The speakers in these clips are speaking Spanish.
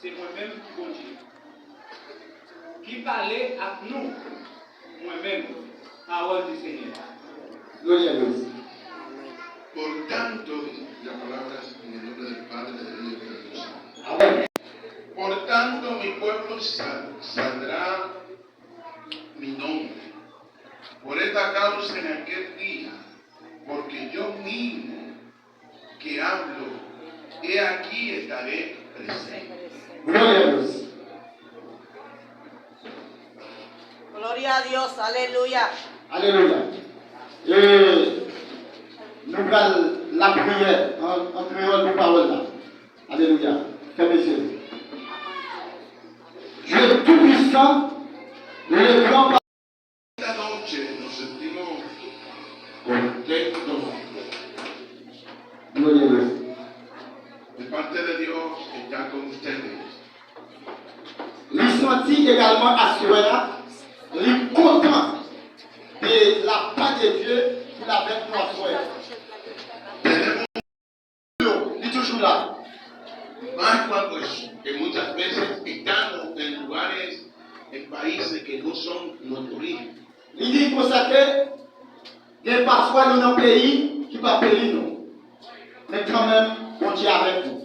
C'est moi-même, bon Dieu. Qui parlait à nous, moi-même, parole du Seigneur. Gloria a Dios. Por tanto, la palabra en el nombre del Padre, del Hijo y del Espíritu Santo. Amén. Por tanto, mi pueblo saldrá mi nombre. Por esta causa en aquel día, porque yo mismo que hablo, he aquí estaré presente. Gloria a Dios. Gloria a Dios, aleluya. Alléluia. Et nous allons la prière en créole de parole là. Alléluia. Fermez les yeux. Dieu tout-puissant, le grand. Esta noche nos sentimos contentos Gloria a Dios. de parte de Dios estar con ustedes. Il sentit également assuré là, il est content de la part de Dieu qu'il a avec nous à soi. Tenemos Il est toujours là. más cuando que muchas veces estamos en lugares, en países que no son nuestro origen. Il dit pour ça que parfois nous dans un pays qui va périr nous. Mais quand même, on dit avec nous.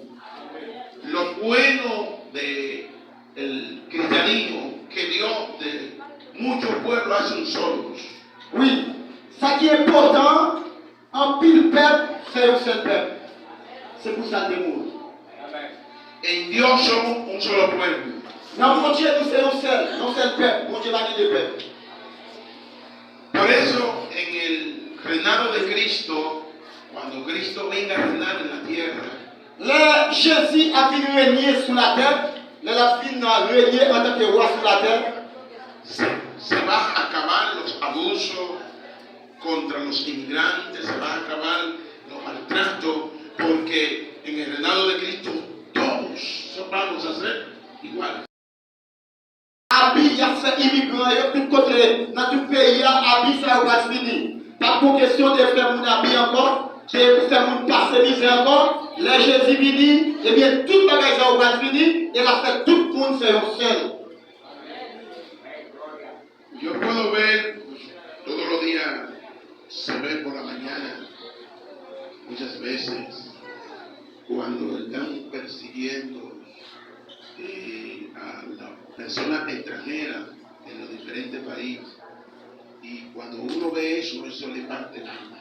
Lo bueno del cristianismo que Dios de muchos pueblos hacen solos. Oui, ça qui est important, en pile peuple, c'est un seul peuple. C'est pour ça que nous. En Dios somos un solo pueblo. Dans mon Dieu, nous sommes un seul peuple. Mon Dieu va dire de peuple. Por eso, en el reinado de Cristo, cuando Cristo venga a reinar en la tierra, Le Jésus a fini régner sur la terre. Le la fin a régné en tant que roi sur la terre. se va a acabar los abusos contra los inmigrantes, se va a acabar los maltratos, porque en el reinado de Cristo todos vamos a ser iguales. Abi a fait immigrant de tout côté, dans tout pays, Abi ça va fini. Pas pour question de faire mon Abi encore, de faire mon passer misère encore. Les Jésus vini, et bien tout le bagage va fini, et la fait tout le monde c'est un seul. Yo puedo ver todos los días, se ve por la mañana, muchas veces, cuando están persiguiendo a las personas extranjeras en los diferentes países. Y cuando uno ve eso, eso le parte el alma.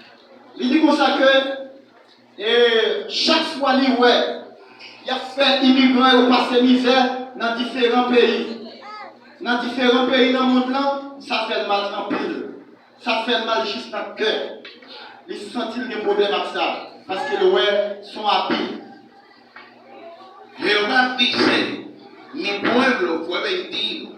Il dit comme ça que chaque fois il a fait immigrants ou passer misère dans différents pays. Dans différents pays dans le monde là, ça fait mal en pile. Ça fait mal juste dans le cœur. Il sentit des problèmes avec ça. Parce que les sont happy. Jehová dice, mi pueblo fue vendido